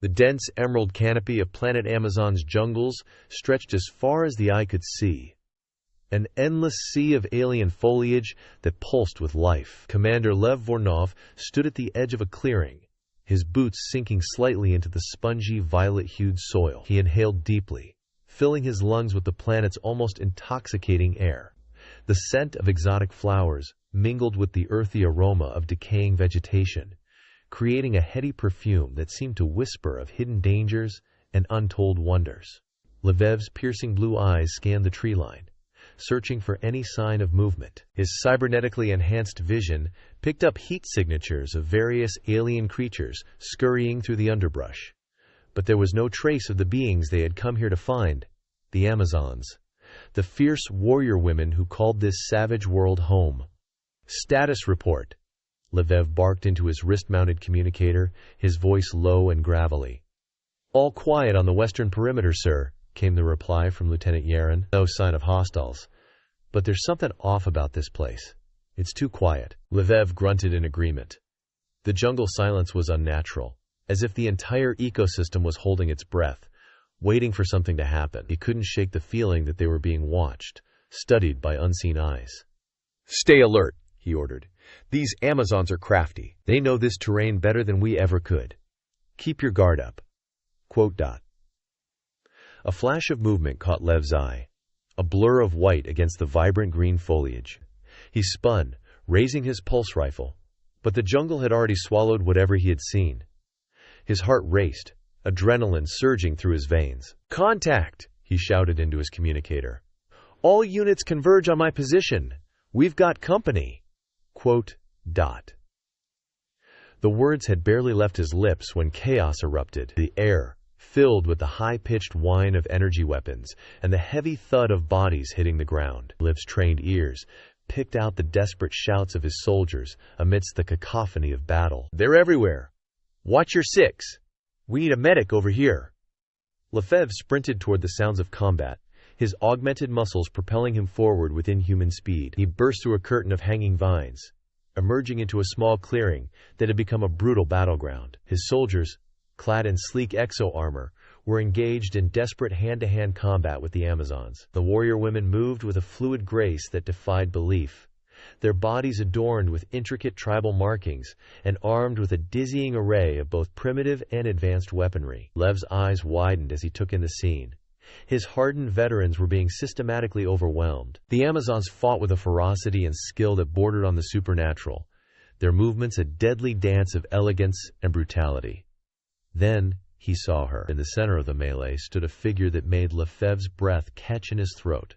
The dense emerald canopy of planet Amazon's jungles stretched as far as the eye could see. An endless sea of alien foliage that pulsed with life. Commander Lev Voronov stood at the edge of a clearing, his boots sinking slightly into the spongy, violet-hued soil. He inhaled deeply, filling his lungs with the planet's almost intoxicating air. The scent of exotic flowers mingled with the earthy aroma of decaying vegetation, creating a heady perfume that seemed to whisper of hidden dangers and untold wonders. Lviv's piercing blue eyes scanned the tree line, searching for any sign of movement. His cybernetically enhanced vision picked up heat signatures of various alien creatures scurrying through the underbrush. But there was no trace of the beings they had come here to find, the Amazons, the fierce warrior women who called this savage world home. Status report. Lviv barked into his wrist-mounted communicator, his voice low and gravelly. All quiet on the western perimeter, sir, came the reply from Lieutenant Yaren. No sign of hostiles. But there's something off about this place. It's too quiet. Lviv grunted in agreement. The jungle silence was unnatural, as if the entire ecosystem was holding its breath, waiting for something to happen. He couldn't shake the feeling that they were being watched, studied by unseen eyes. Stay alert, he ordered. These Amazons are crafty. They know this terrain better than we ever could. Keep your guard up. ... A flash of movement caught Lev's eye, a blur of white against the vibrant green foliage. He spun, raising his pulse rifle, but the jungle had already swallowed whatever he had seen. His heart raced, adrenaline surging through his veins. Contact! He shouted into his communicator. All units converge on my position. We've got company. ... The words had barely left his lips when chaos erupted. The air, filled with the high-pitched whine of energy weapons and the heavy thud of bodies hitting the ground. Liv's trained ears picked out the desperate shouts of his soldiers amidst the cacophony of battle. They're everywhere. Watch your six. We need a medic over here. Lefebvre sprinted toward the sounds of combat, his augmented muscles propelling him forward with inhuman speed. He burst through a curtain of hanging vines, emerging into a small clearing that had become a brutal battleground. His soldiers, clad in sleek exo-armor, were engaged in desperate hand-to-hand combat with the Amazons. The warrior women moved with a fluid grace that defied belief, their bodies adorned with intricate tribal markings and armed with a dizzying array of both primitive and advanced weaponry. Lev's eyes widened as he took in the scene. His hardened veterans were being systematically overwhelmed. The Amazons fought with a ferocity and skill that bordered on the supernatural, their movements a deadly dance of elegance and brutality. Then he saw her. In the center of the melee stood a figure that made Lefebvre's breath catch in his throat.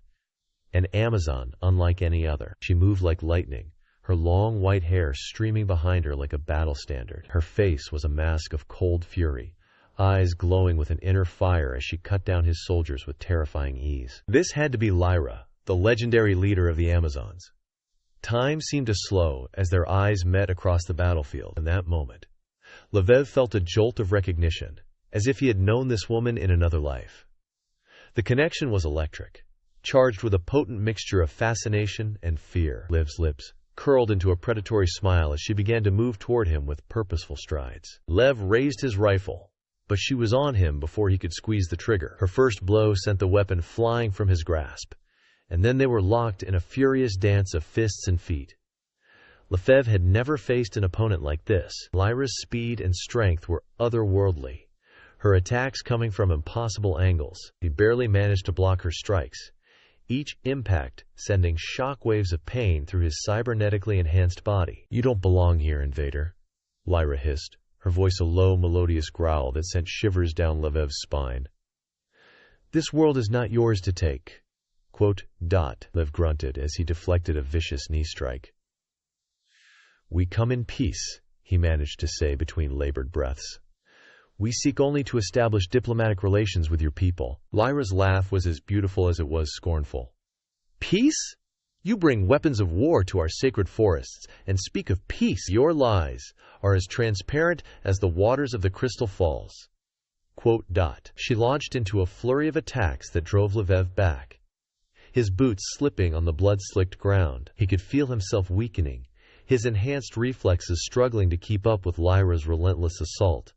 An Amazon unlike any other. She moved like lightning, her long white hair streaming behind her like a battle standard. Her face was a mask of cold fury, eyes glowing with an inner fire as she cut down his soldiers with terrifying ease. This had to be Lyra, the legendary leader of the Amazons. Time seemed to slow as their eyes met across the battlefield. In that moment, Lviv felt a jolt of recognition, as if he had known this woman in another life. The connection was electric, charged with a potent mixture of fascination and fear. Liv's lips curled into a predatory smile as she began to move toward him with purposeful strides. Lev raised his rifle, but she was on him before he could squeeze the trigger. Her first blow sent the weapon flying from his grasp, and then they were locked in a furious dance of fists and feet. Lefebvre had never faced an opponent like this. Lyra's speed and strength were otherworldly, her attacks coming from impossible angles. He barely managed to block her strikes, each impact sending shockwaves of pain through his cybernetically enhanced body. You don't belong here, invader, Lyra hissed, her voice a low, melodious growl that sent shivers down Lefebvre's spine. This world is not yours to take. ... Lev grunted as he deflected a vicious knee strike. We come in peace, he managed to say between labored breaths. We seek only to establish diplomatic relations with your people. Lyra's laugh was as beautiful as it was scornful. Peace? You bring weapons of war to our sacred forests and speak of peace. Your lies are as transparent as the waters of the Crystal Falls. ... She launched into a flurry of attacks that drove Lefebvre back, his boots slipping on the blood-slicked ground. He could feel himself weakening, his enhanced reflexes struggling to keep up with Lyra's relentless assault.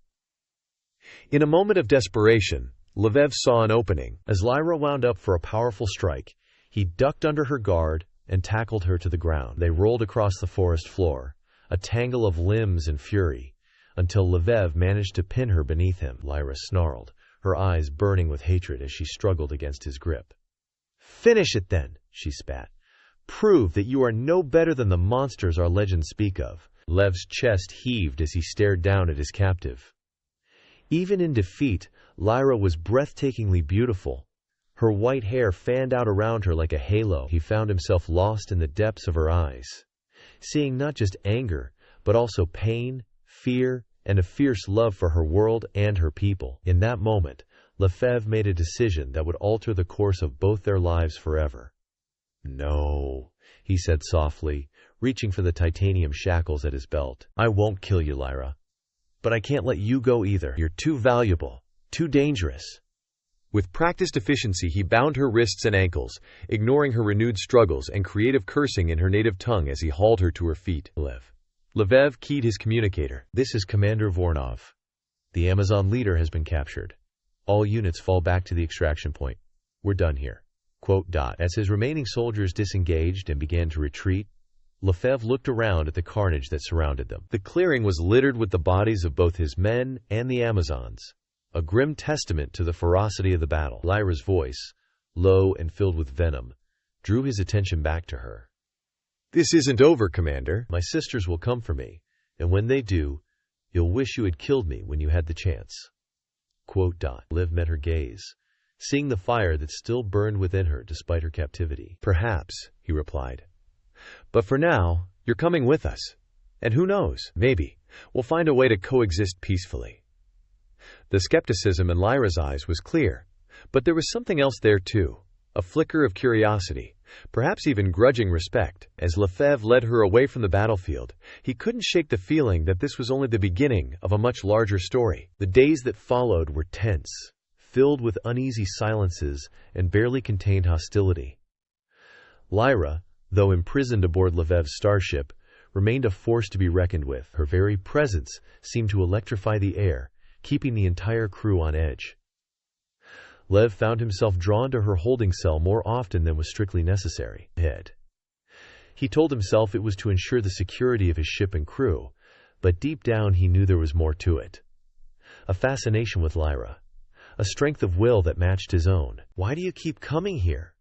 In a moment of desperation, Lviv saw an opening. As Lyra wound up for a powerful strike, he ducked under her guard and tackled her to the ground. They rolled across the forest floor, a tangle of limbs and fury, until Lviv managed to pin her beneath him. Lyra snarled, her eyes burning with hatred as she struggled against his grip. "Finish it then," she spat. "Prove that you are no better than the monsters our legends speak of." Lev's chest heaved as he stared down at his captive. Even in defeat, Lyra was breathtakingly beautiful. Her white hair fanned out around her like a halo. He found himself lost in the depths of her eyes, seeing not just anger, but also pain, fear, and a fierce love for her world and her people. In that moment, Lefebvre made a decision that would alter the course of both their lives forever. "No," he said softly, reaching for the titanium shackles at his belt. "I won't kill you, Lyra. But I can't let you go either. You're too valuable, too dangerous." With practiced efficiency, he bound her wrists and ankles, ignoring her renewed struggles and creative cursing in her native tongue as he hauled her to her feet. Lviv keyed his communicator. "This is Commander Vornov. The Amazon leader has been captured. All units fall back to the extraction point. We're done here." As his remaining soldiers disengaged and began to retreat, Lefebvre looked around at the carnage that surrounded them. The clearing was littered with the bodies of both his men and the Amazons, a grim testament to the ferocity of the battle. Lyra's voice, low and filled with venom, drew his attention back to her. "This isn't over, Commander. My sisters will come for me, and when they do, you'll wish you had killed me when you had the chance." Liv met her gaze, seeing the fire that still burned within her despite her captivity. "Perhaps," he replied. "But for now, you're coming with us. And who knows, maybe, we'll find a way to coexist peacefully." The skepticism in Lyra's eyes was clear, but there was something else there too, a flicker of curiosity, perhaps even grudging respect. As Lefebvre led her away from the battlefield, he couldn't shake the feeling that this was only the beginning of a much larger story. The days that followed were tense, filled with uneasy silences and barely contained hostility. Lyra, though imprisoned aboard Lefebvre's starship, remained a force to be reckoned with. Her very presence seemed to electrify the air, keeping the entire crew on edge. Lev found himself drawn to her holding cell more often than was strictly necessary. He told himself it was to ensure the security of his ship and crew, but deep down he knew there was more to it. A fascination with Lyra, a strength of will that matched his own. "Why do you keep coming here?"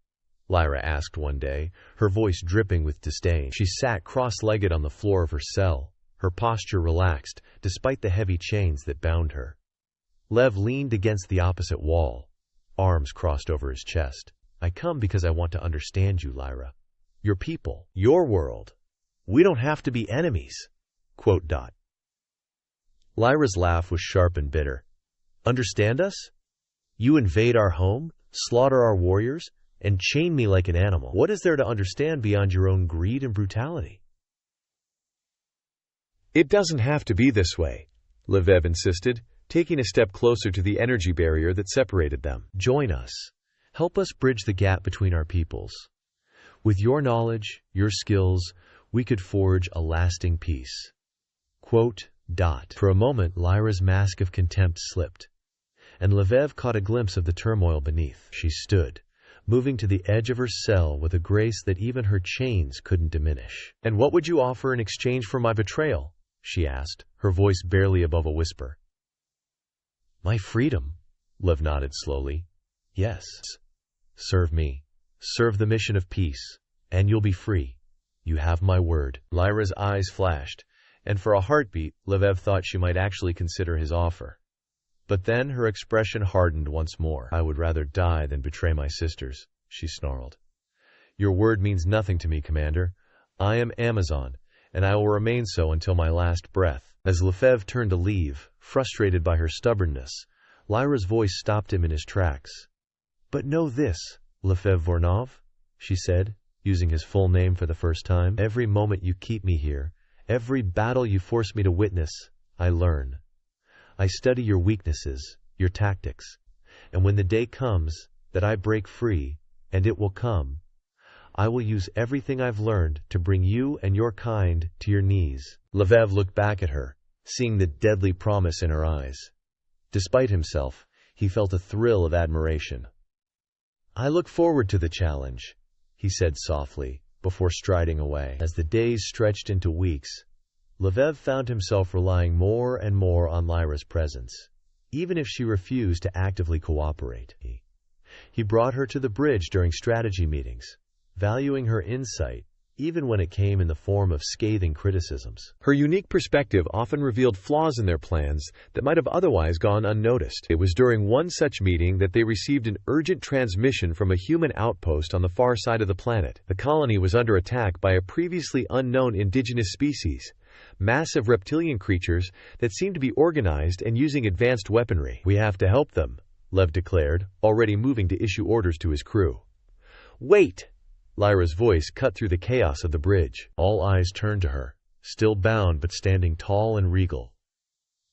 Lyra asked one day, her voice dripping with disdain. She sat cross-legged on the floor of her cell, her posture relaxed, despite the heavy chains that bound her. Lev leaned against the opposite wall, arms crossed over his chest. "I come because I want to understand you, Lyra. Your people, your world. We don't have to be enemies." Lyra's laugh was sharp and bitter. "Understand us? You invade our home, slaughter our warriors, and chain me like an animal. What is there to understand beyond your own greed and brutality?" "It doesn't have to be this way," Lviv insisted, taking a step closer to the energy barrier that separated them. "Join us. Help us bridge the gap between our peoples. With your knowledge, your skills, we could forge a lasting peace." For a moment, Lyra's mask of contempt slipped, and Lviv caught a glimpse of the turmoil beneath. She stood, moving to the edge of her cell with a grace that even her chains couldn't diminish. "And what would you offer in exchange for my betrayal?" she asked, her voice barely above a whisper. "My freedom," Lev nodded slowly. "Yes. Serve me. Serve the mission of peace, and you'll be free. You have my word." Lyra's eyes flashed, and for a heartbeat, Lviv thought she might actually consider his offer. But then her expression hardened once more. "I would rather die than betray my sisters," she snarled. "Your word means nothing to me, Commander. I am Amazon, and I will remain so until my last breath." As Lefebvre turned to leave, frustrated by her stubbornness, Lyra's voice stopped him in his tracks. "But know this, Lefebvre Vornov," she said, using his full name for the first time. "Every moment you keep me here, every battle you force me to witness, I learn. I study your weaknesses, your tactics, and when the day comes that I break free, and it will come, I will use everything I've learned to bring you and your kind to your knees." Lviv looked back at her, seeing the deadly promise in her eyes. Despite himself, he felt a thrill of admiration. "I look forward to the challenge," he said softly, before striding away. As the days stretched into weeks, Lvov found himself relying more and more on Lyra's presence, even if she refused to actively cooperate. He brought her to the bridge during strategy meetings, valuing her insight, even when it came in the form of scathing criticisms. Her unique perspective often revealed flaws in their plans that might have otherwise gone unnoticed. It was during one such meeting that they received an urgent transmission from a human outpost on the far side of the planet. The colony was under attack by a previously unknown indigenous species, massive reptilian creatures that seemed to be organized and using advanced weaponry. "We have to help them," Lev declared, already moving to issue orders to his crew. "Wait!" Lyra's voice cut through the chaos of the bridge. All eyes turned to her, still bound but standing tall and regal.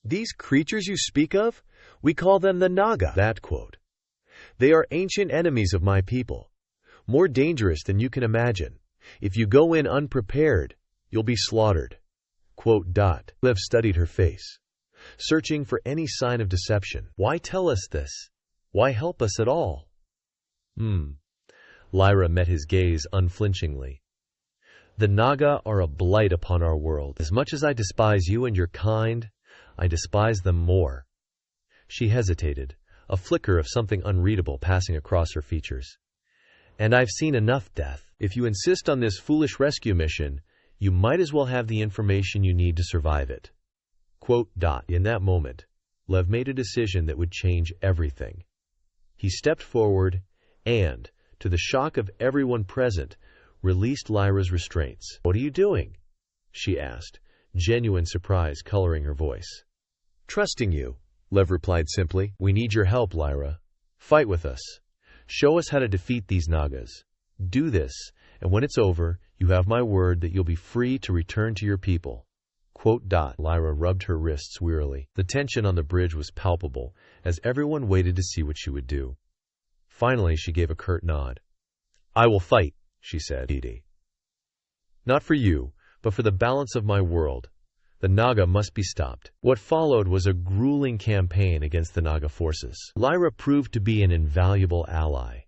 "These creatures you speak of? We call them the Naga." That quote. "They are ancient enemies of my people, more dangerous than you can imagine. If you go in unprepared, you'll be slaughtered." Lev studied her face, searching for any sign of deception. "Why tell us this? Why help us at all?" Lyra met his gaze unflinchingly. "The Naga are a blight upon our world. As much as I despise you and your kind, I despise them more." She hesitated, a flicker of something unreadable passing across her features. "And I've seen enough death. If you insist on this foolish rescue mission, you might as well have the information you need to survive it." In that moment, Lev made a decision that would change everything. He stepped forward and, to the shock of everyone present, released Lyra's restraints. "What are you doing?" she asked, genuine surprise coloring her voice. "Trusting you," Lev replied simply. "We need your help, Lyra. Fight with us. Show us how to defeat these Nagas. Do this, and when it's over, you have my word that you'll be free to return to your people." Lyra rubbed her wrists wearily. The tension on the bridge was palpable, as everyone waited to see what she would do. Finally, she gave a curt nod. "I will fight," she said. "Not for you, but for the balance of my world. The Naga must be stopped." What followed was a grueling campaign against the Naga forces. Lyra proved to be an invaluable ally,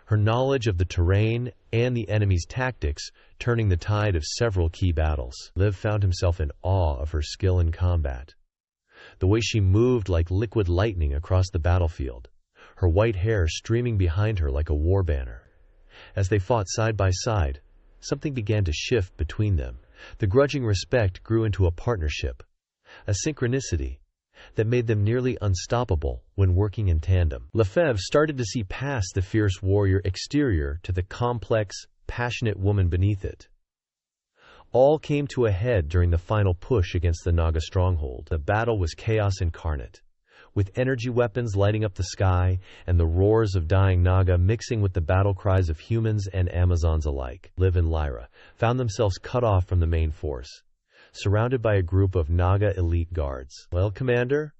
her knowledge of the terrain and the enemy's tactics turning the tide of several key battles. Liv found himself in awe of her skill in combat. The way she moved like liquid lightning across the battlefield, her white hair streaming behind her like a war banner. As they fought side by side, something began to shift between them. The grudging respect grew into a partnership, a synchronicity that made them nearly unstoppable when working in tandem. Lefebvre started to see past the fierce warrior exterior to the complex, passionate woman beneath it. All came to a head during the final push against the Naga stronghold. The battle was chaos incarnate, with energy weapons lighting up the sky and the roars of dying Naga mixing with the battle cries of humans and Amazons alike. Liv and Lyra found themselves cut off from the main force, surrounded by a group of Naga elite guards. "Well, Commander,"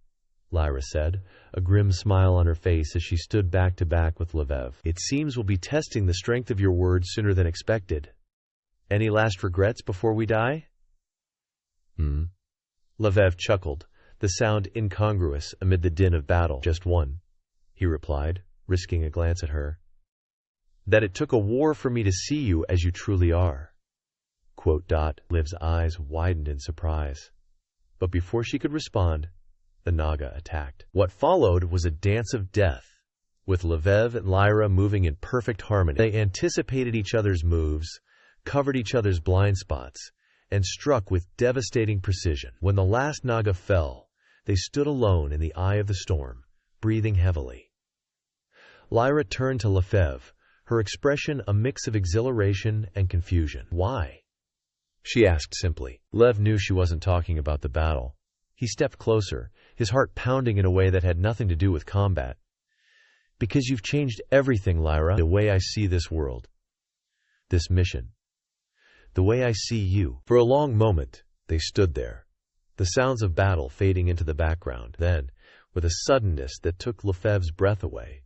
Lyra said, a grim smile on her face as she stood back to back with Lvov. "It seems we'll be testing the strength of your word sooner than expected. Any last regrets before we die?" Lvov chuckled, the sound incongruous amid the din of battle. "Just one," he replied, risking a glance at her. "That it took a war for me to see you as you truly are." Liv's eyes widened in surprise. But before she could respond, the Naga attacked. What followed was a dance of death, with Lvov and Lyra moving in perfect harmony. They anticipated each other's moves, covered each other's blind spots, and struck with devastating precision. When the last Naga fell, they stood alone in the eye of the storm, breathing heavily. Lyra turned to Lefebvre, her expression a mix of exhilaration and confusion. "Why?" she asked simply. Lev knew she wasn't talking about the battle. He stepped closer, his heart pounding in a way that had nothing to do with combat. "Because you've changed everything, Lyra. The way I see this world. This mission. The way I see you." For a long moment, they stood there, the sounds of battle fading into the background. Then, with a suddenness that took Lefebvre's breath away,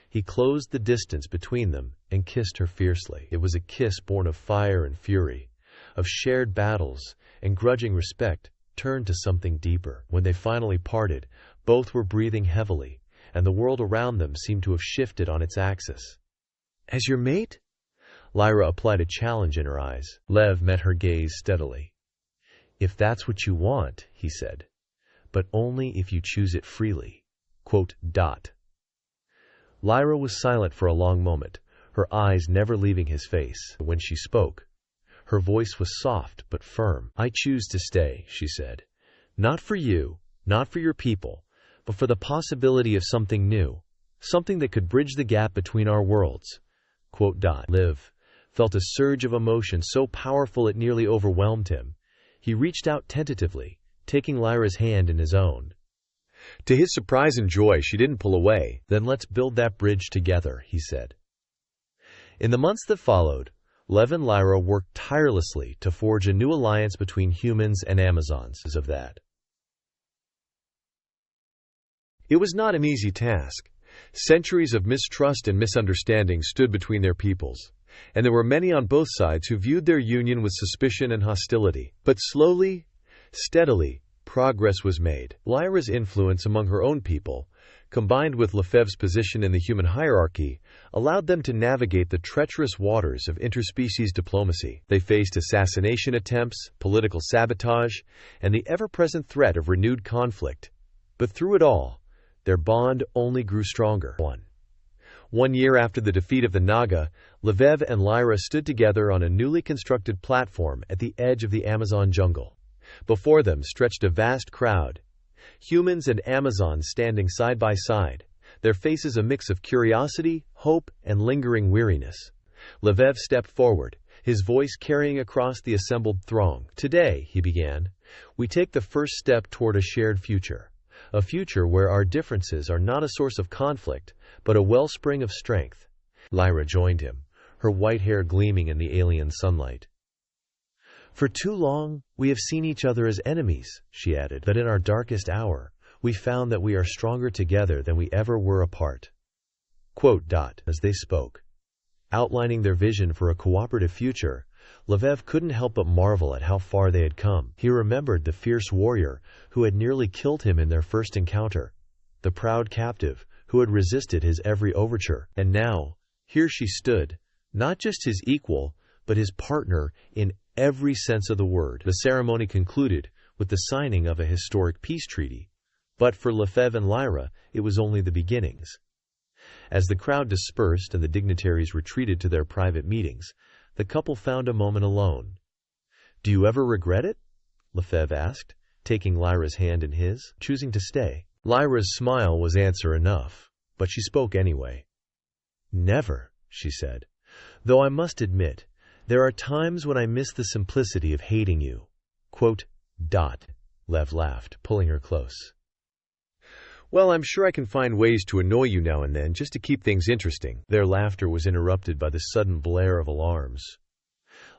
he closed the distance between them and kissed her fiercely. It was a kiss born of fire and fury, of shared battles and grudging respect turned to something deeper. When they finally parted, both were breathing heavily, and the world around them seemed to have shifted on its axis. "As your mate?" Lyra applied a challenge in her eyes. Lev met her gaze steadily. "If that's what you want," he said, "but only if you choose it freely." Lyra was silent for a long moment, her eyes never leaving his face. When she spoke, her voice was soft but firm. "I choose to stay," she said. "Not for you, not for your people, but for the possibility of something new, something that could bridge the gap between our worlds." Liv felt a surge of emotion so powerful it nearly overwhelmed him. He reached out tentatively, taking Lyra's hand in his own. To his surprise and joy, she didn't pull away. "Then let's build that bridge together," he said. In the months that followed, Lev and Lyra worked tirelessly to forge a new alliance between humans and Amazons. It was not an easy task. Centuries of mistrust and misunderstanding stood between their peoples, and there were many on both sides who viewed their union with suspicion and hostility. But slowly, steadily, progress was made. Lyra's influence among her own people, combined with Lefebvre's position in the human hierarchy, allowed them to navigate the treacherous waters of interspecies diplomacy. They faced assassination attempts, political sabotage, and the ever-present threat of renewed conflict. But through it all, their bond only grew stronger. One year after the defeat of the Naga, Lefebvre and Lyra stood together on a newly constructed platform at the edge of the Amazon jungle. Before them stretched a vast crowd, humans and Amazons standing side by side, their faces a mix of curiosity, hope, and lingering weariness. Lefebvre stepped forward, his voice carrying across the assembled throng. "Today," he began, "we take the first step toward a shared future. A future where our differences are not a source of conflict, but a wellspring of strength." Lyra joined him, her white hair gleaming in the alien sunlight. "For too long, we have seen each other as enemies," she added, "but in our darkest hour, we found that we are stronger together than we ever were apart." As they spoke, outlining their vision for a cooperative future, Lefebvre couldn't help but marvel at how far they had come. He remembered the fierce warrior who had nearly killed him in their first encounter, the proud captive who had resisted his every overture. And now, here she stood, not just his equal, but his partner in every sense of the word. The ceremony concluded with the signing of a historic peace treaty. But for Lefebvre and Lyra, it was only the beginnings. As the crowd dispersed and the dignitaries retreated to their private meetings, the couple found a moment alone. "Do you ever regret it?" Lefebvre asked, taking Lyra's hand in his, choosing to stay. Lyra's smile was answer enough, but she spoke anyway. "Never," she said, "though I must admit, there are times when I miss the simplicity of hating you." Lev laughed, pulling her close. "Well, I'm sure I can find ways to annoy you now and then, just to keep things interesting." Their laughter was interrupted by the sudden blare of alarms.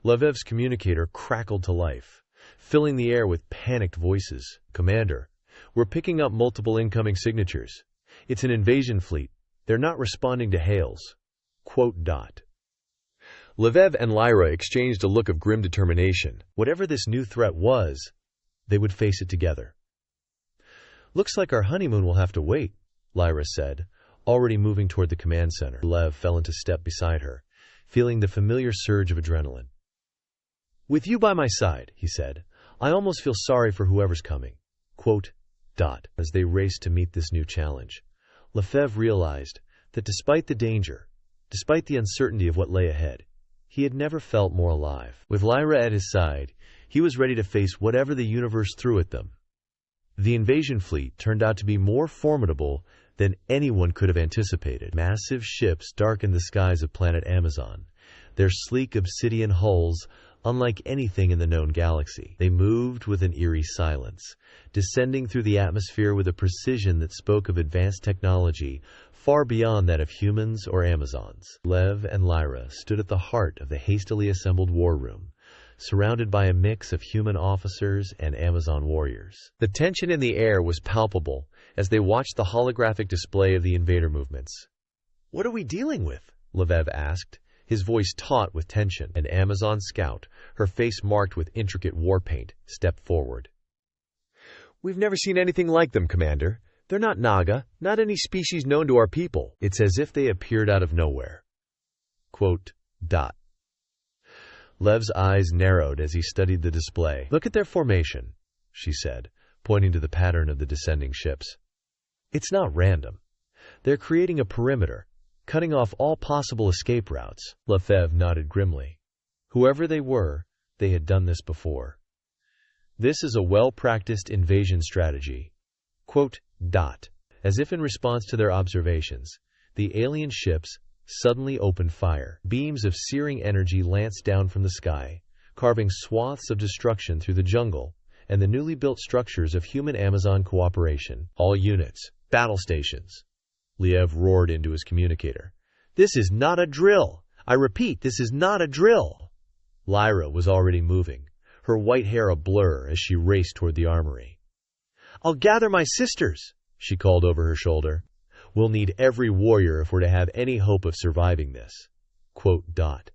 Lefebvre's communicator crackled to life, filling the air with panicked voices. "Commander, we're picking up multiple incoming signatures. It's an invasion fleet. They're not responding to hails." Lefebvre and Lyra exchanged a look of grim determination. Whatever this new threat was, they would face it together. "Looks like our honeymoon will have to wait," Lyra said, already moving toward the command center. Lev fell into step beside her, feeling the familiar surge of adrenaline. "With you by my side," he said, "I almost feel sorry for whoever's coming." As they raced to meet this new challenge, Lefebvre realized that despite the danger, despite the uncertainty of what lay ahead, he had never felt more alive. With Lyra at his side, he was ready to face whatever the universe threw at them. The invasion fleet turned out to be more formidable than anyone could have anticipated. Massive ships darkened the skies of planet Amazon, their sleek obsidian hulls unlike anything in the known galaxy. They moved with an eerie silence, descending through the atmosphere with a precision that spoke of advanced technology far beyond that of humans or Amazons. Lev and Lyra stood at the heart of the hastily assembled war room, surrounded by a mix of human officers and Amazon warriors. The tension in the air was palpable as they watched the holographic display of the invader movements. "What are we dealing with?" Lefebvre asked, his voice taut with tension. An Amazon scout, her face marked with intricate war paint, stepped forward. We've never seen anything like them, Commander. They're not Naga, not any species known to our people. It's as if they appeared out of nowhere. Quote, dot. Lev's eyes narrowed as he studied the display. Look at their formation, she said, pointing to the pattern of the descending ships. It's not random. They're creating a perimeter, cutting off all possible escape routes. Lefebvre nodded grimly. Whoever they were, they had done this before. This is a well-practiced invasion strategy. Quote, dot. As if in response to their observations, the alien ships suddenly opened fire. Beams of searing energy lanced down from the sky, carving swaths of destruction through the jungle and the newly built structures of human-Amazon cooperation. All units, battle stations. Liev roared into his communicator. This is not a drill! I repeat, this is not a drill! Lyra was already moving, her white hair a blur as she raced toward the armory. I'll gather my sisters, she called over her shoulder. We'll need every warrior if we're to have any hope of surviving this. Quote, dot.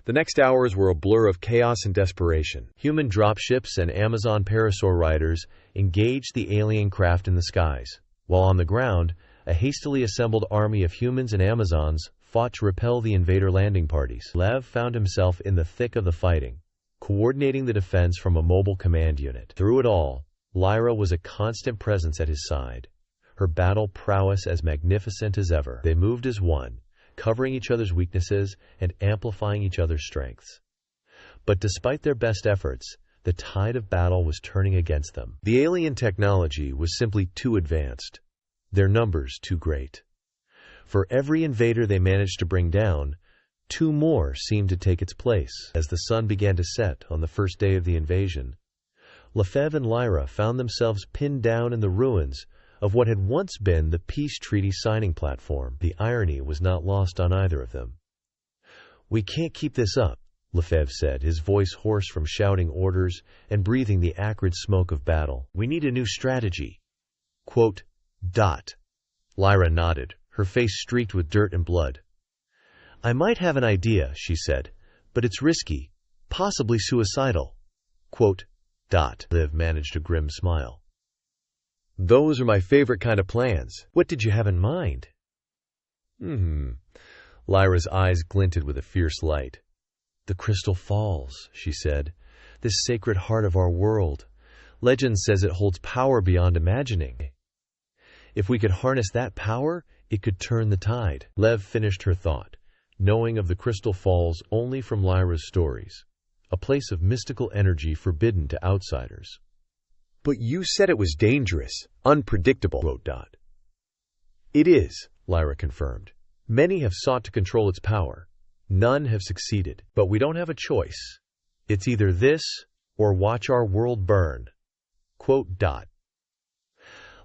The next hours were a blur of chaos and desperation. Human dropships and Amazon parasaur riders engaged the alien craft in the skies, while on the ground, a hastily assembled army of humans and Amazons fought to repel the invader landing parties. Lev found himself in the thick of the fighting, coordinating the defense from a mobile command unit. Through it all, Lyra was a constant presence at his side, her battle prowess as magnificent as ever. They moved as one, covering each other's weaknesses and amplifying each other's strengths. But despite their best efforts, the tide of battle was turning against them. The alien technology was simply too advanced, their numbers too great. For every invader they managed to bring down, 2 more seemed to take its place. As the sun began to set on the first day of the invasion, Lefebvre and Lyra found themselves pinned down in the ruins of what had once been the peace treaty signing platform. The irony was not lost on either of them. We can't keep this up, Lefebvre said, his voice hoarse from shouting orders and breathing the acrid smoke of battle. We need a new strategy. Quote, dot. Lyra nodded, her face streaked with dirt and blood. I might have an idea, she said, but it's risky, possibly suicidal. Quote, dot. Liv managed a grim smile. Those are my favorite kind of plans. What did you have in mind? Lyra's eyes glinted with a fierce light. The Crystal Falls, she said. This sacred heart of our world. Legend says it holds power beyond imagining. If we could harness that power, it could turn the tide. Lev finished her thought, knowing of the Crystal Falls only from Lyra's stories, a place of mystical energy forbidden to outsiders. But you said it was dangerous, unpredictable, wrote Dot. It is, Lyra confirmed. Many have sought to control its power. None have succeeded. But we don't have a choice. It's either this or watch our world burn. Quote, Dot.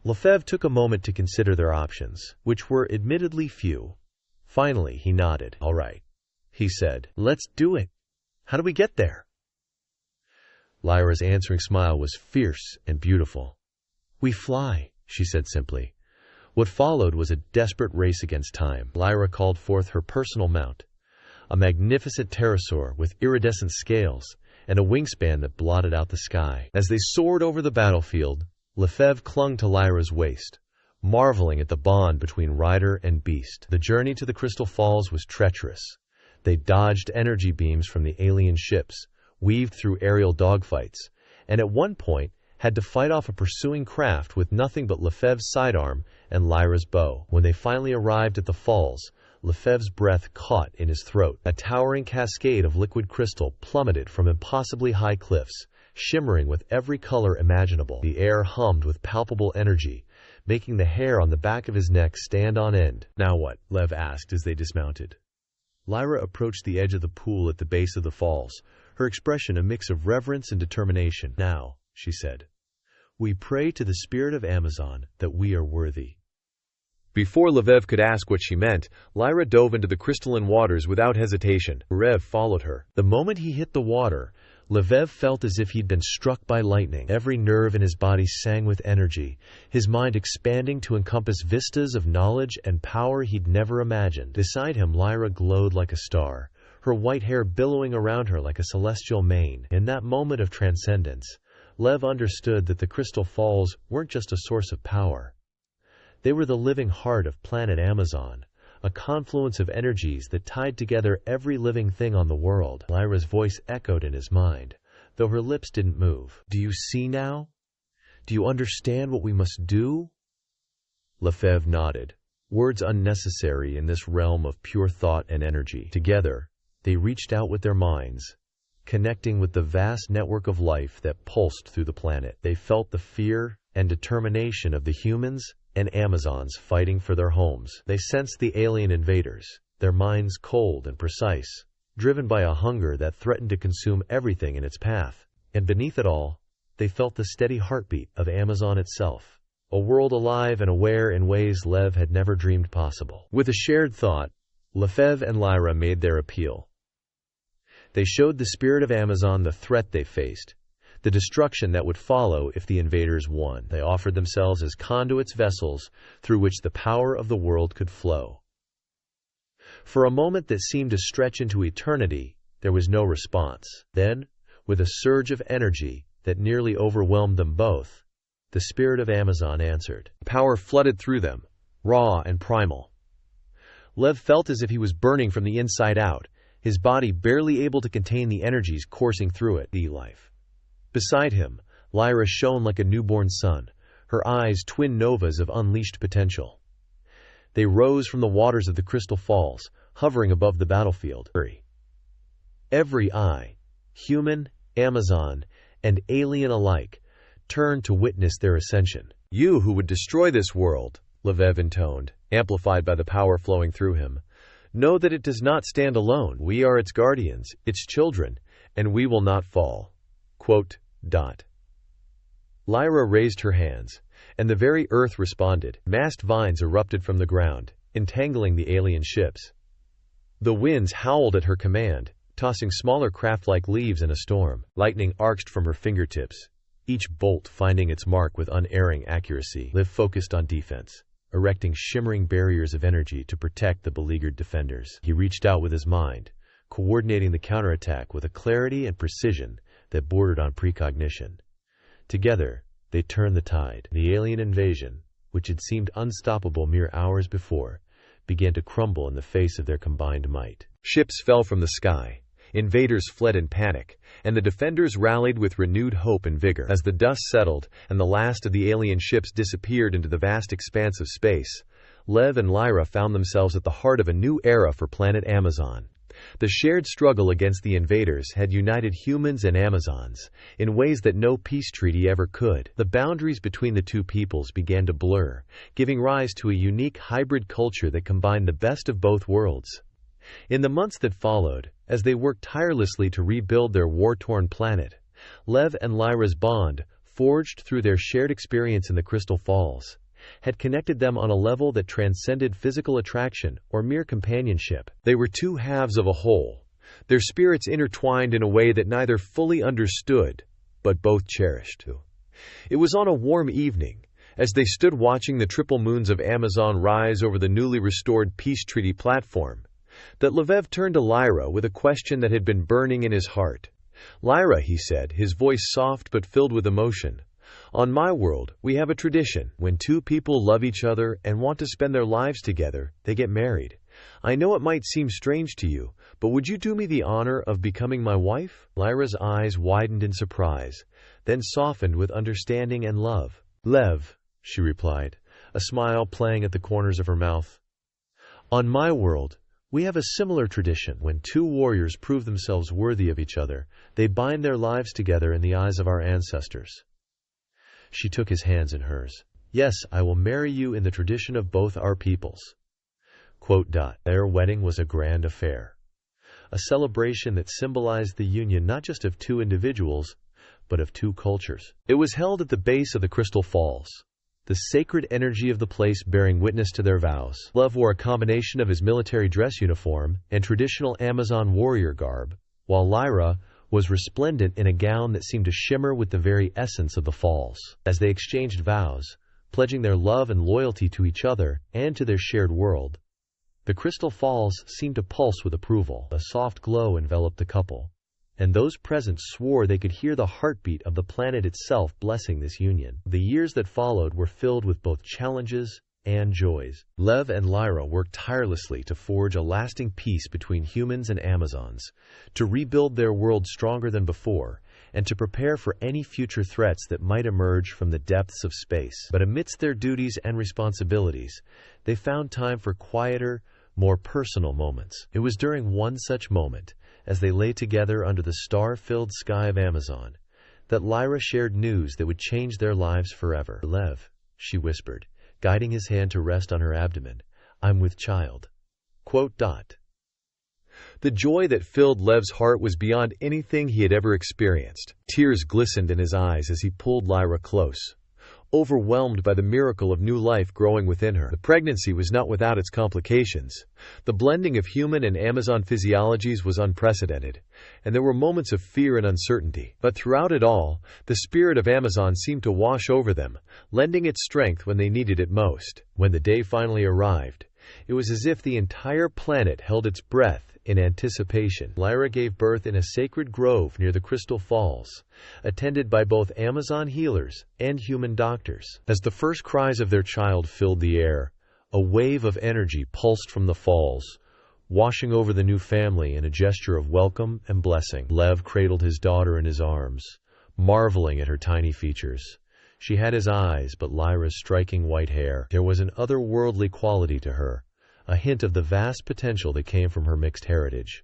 Lefebvre took a moment to consider their options, which were admittedly few. Finally, he nodded. All right, he said. Let's do it. How do we get there? Lyra's answering smile was fierce and beautiful. We fly, she said simply. What followed was a desperate race against time. Lyra called forth her personal mount, a magnificent pterosaur with iridescent scales and a wingspan that blotted out the sky. As they soared over the battlefield, Lefebvre clung to Lyra's waist, marveling at the bond between rider and beast. The journey to the Crystal Falls was treacherous. They dodged energy beams from the alien ships, weaved through aerial dogfights, and at one point had to fight off a pursuing craft with nothing but Lefebvre's sidearm and Lyra's bow. When they finally arrived at the falls, Lefebvre's breath caught in his throat. A towering cascade of liquid crystal plummeted from impossibly high cliffs, shimmering with every color imaginable. The air hummed with palpable energy, making the hair on the back of his neck stand on end. Now what? Lev asked as they dismounted. Lyra approached the edge of the pool at the base of the falls, her expression a mix of reverence and determination. Now, she said, we pray to the spirit of Amazon that we are worthy. Before Lefebvre could ask what she meant, Lyra dove into the crystalline waters without hesitation. Rev followed her. The moment he hit the water, Lefebvre felt as if he'd been struck by lightning. Every nerve in his body sang with energy, his mind expanding to encompass vistas of knowledge and power he'd never imagined. Beside him, Lyra glowed like a star, her white hair billowing around her like a celestial mane. In that moment of transcendence, Lev understood that the Crystal Falls weren't just a source of power. They were the living heart of planet Amazon, a confluence of energies that tied together every living thing on the world. Lyra's voice echoed in his mind, though her lips didn't move. "Do you see now? Do you understand what we must do?" Lefebvre nodded, words unnecessary in this realm of pure thought and energy. Together, they reached out with their minds, connecting with the vast network of life that pulsed through the planet. They felt the fear and determination of the humans and Amazons fighting for their homes. They sensed the alien invaders, their minds cold and precise, driven by a hunger that threatened to consume everything in its path. And beneath it all, they felt the steady heartbeat of Amazon itself, a world alive and aware in ways Lev had never dreamed possible. With a shared thought, Lefebvre and Lyra made their appeal. They showed the spirit of Amazon the threat they faced, the destruction that would follow if the invaders won. They offered themselves as conduits, vessels through which the power of the world could flow. For a moment that seemed to stretch into eternity, there was no response. Then, with a surge of energy that nearly overwhelmed them both, the spirit of Amazon answered. Power flooded through them, raw and primal. Lev felt as if he was burning from the inside out, his body barely able to contain the energies coursing through it. Life. Beside him, Lyra shone like a newborn sun, her eyes twin novas of unleashed potential. They rose from the waters of the Crystal Falls, hovering above the battlefield. Every eye, human, Amazon, and alien alike, turned to witness their ascension. "You who would destroy this world," Lefebvre intoned, amplified by the power flowing through him, "know that it does not stand alone. We are its guardians, its children, and we will not fall." Lyra raised her hands, and the very earth responded. Massed vines erupted from the ground, entangling the alien ships. The winds howled at her command, tossing smaller craft like leaves in a storm. Lightning arched from her fingertips, each bolt finding its mark with unerring accuracy. Liv focused on defense, erecting shimmering barriers of energy to protect the beleaguered defenders. He reached out with his mind, coordinating the counterattack with a clarity and precision that bordered on precognition. Together, they turned the tide. The alien invasion, which had seemed unstoppable mere hours before, began to crumble in the face of their combined might. Ships fell from the sky, invaders fled in panic, and the defenders rallied with renewed hope and vigor. As the dust settled and the last of the alien ships disappeared into the vast expanse of space, Lev and Lyra found themselves at the heart of a new era for planet Amazon. The shared struggle against the invaders had united humans and Amazons in ways that no peace treaty ever could. The boundaries between the two peoples began to blur, giving rise to a unique hybrid culture that combined the best of both worlds. In the months that followed, as they worked tirelessly to rebuild their war-torn planet, Lev and Lyra's bond, forged through their shared experience in the Crystal Falls, had connected them on a level that transcended physical attraction or mere companionship. They were two halves of a whole, their spirits intertwined in a way that neither fully understood, but both cherished. It was on a warm evening, as they stood watching the triple moons of Amazon rise over the newly restored peace treaty platform, that Lefebvre turned to Lyra with a question that had been burning in his heart. "Lyra," he said, his voice soft but filled with emotion, "on my world, we have a tradition. When two people love each other and want to spend their lives together, they get married. I know it might seem strange to you, but would you do me the honor of becoming my wife?" Lyra's eyes widened in surprise, then softened with understanding and love. "Lev," she replied, a smile playing at the corners of her mouth. "On my world, we have a similar tradition. When two warriors prove themselves worthy of each other, they bind their lives together in the eyes of our ancestors." She took his hands in hers. "Yes, I will marry you in the tradition of both our peoples." Their wedding was a grand affair, a celebration that symbolized the union not just of two individuals, but of two cultures. It was held at the base of the Crystal Falls, the sacred energy of the place bearing witness to their vows. Lev wore a combination of his military dress uniform and traditional Amazon warrior garb, while Lyra was resplendent in a gown that seemed to shimmer with the very essence of the falls. As they exchanged vows, pledging their love and loyalty to each other and to their shared world, the Crystal Falls seemed to pulse with approval. A soft glow enveloped the couple, and those present swore they could hear the heartbeat of the planet itself blessing this union. The years that followed were filled with both challenges and joys. Lev and Lyra worked tirelessly to forge a lasting peace between humans and Amazons, to rebuild their world stronger than before, and to prepare for any future threats that might emerge from the depths of space. But amidst their duties and responsibilities, they found time for quieter, more personal moments. It was during one such moment, as they lay together under the star-filled sky of Amazon, that Lyra shared news that would change their lives forever. "Lev," she whispered, guiding his hand to rest on her abdomen, "I'm with child." The joy that filled Lev's heart was beyond anything he had ever experienced. Tears glistened in his eyes as he pulled Lyra close, overwhelmed by the miracle of new life growing within her. The pregnancy was not without its complications. The blending of human and Amazon physiologies was unprecedented, and there were moments of fear and uncertainty. But throughout it all, the spirit of Amazon seemed to wash over them, lending its strength when they needed it most. When the day finally arrived, it was as if the entire planet held its breath in anticipation. Lyra gave birth in a sacred grove near the Crystal Falls, attended by both Amazon healers and human doctors. As the first cries of their child filled the air, a wave of energy pulsed from the falls, washing over the new family in a gesture of welcome and blessing. Lev cradled his daughter in his arms, marveling at her tiny features. She had his eyes, but Lyra's striking white hair. There was an otherworldly quality to her, a hint of the vast potential that came from her mixed heritage.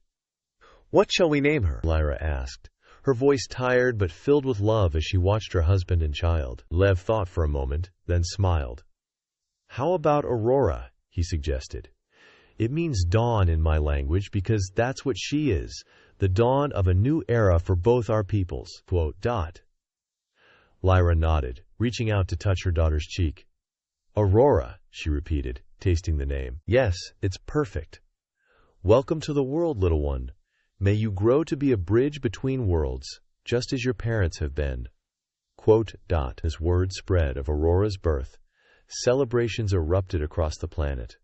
"What shall we name her?" Lyra asked, her voice tired but filled with love as she watched her husband and child. Lev thought for a moment, then smiled. "How about Aurora?" he suggested. "It means dawn in my language because that's what she is, the dawn of a new era for both our peoples." Lyra nodded, reaching out to touch her daughter's cheek. "Aurora," she repeated, tasting the name. "Yes, it's perfect. Welcome to the world, little one. May you grow to be a bridge between worlds, just as your parents have been." As word spread of Aurora's birth, celebrations erupted across the planet.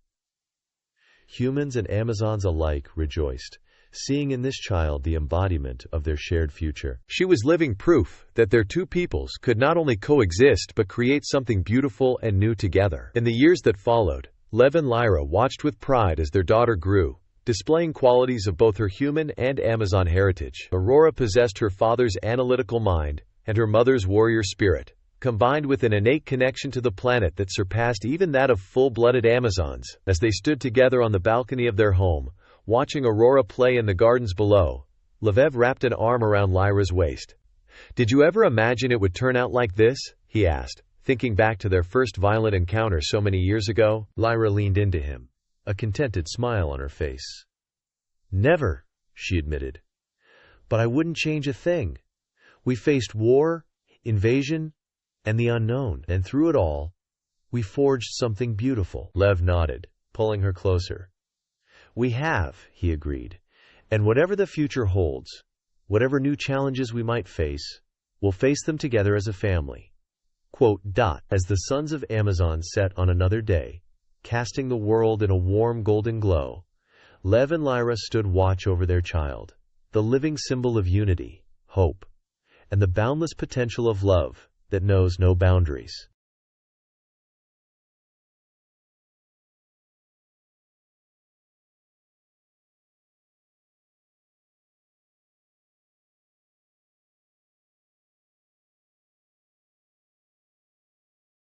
Humans and Amazons alike rejoiced, seeing in this child the embodiment of their shared future. She was living proof that their two peoples could not only coexist but create something beautiful and new together. In the years that followed, Lev and Lyra watched with pride as their daughter grew, displaying qualities of both her human and Amazon heritage. Aurora possessed her father's analytical mind and her mother's warrior spirit, combined with an innate connection to the planet that surpassed even that of full-blooded Amazons. As they stood together on the balcony of their home, watching Aurora play in the gardens below, Lev wrapped an arm around Lyra's waist. "Did you ever imagine it would turn out like this?" he asked, thinking back to their first violent encounter so many years ago. Lyra leaned into him, a contented smile on her face. "Never," she admitted. "But I wouldn't change a thing. We faced war, invasion, and the unknown, and through it all, we forged something beautiful." Lev nodded, pulling her closer. "We have," he agreed, "and whatever the future holds, whatever new challenges we might face, we'll face them together as a family." As the sons of Amazon set on another day, casting the world in a warm golden glow, Lev and Lyra stood watch over their child, the living symbol of unity, hope, and the boundless potential of love that knows no boundaries.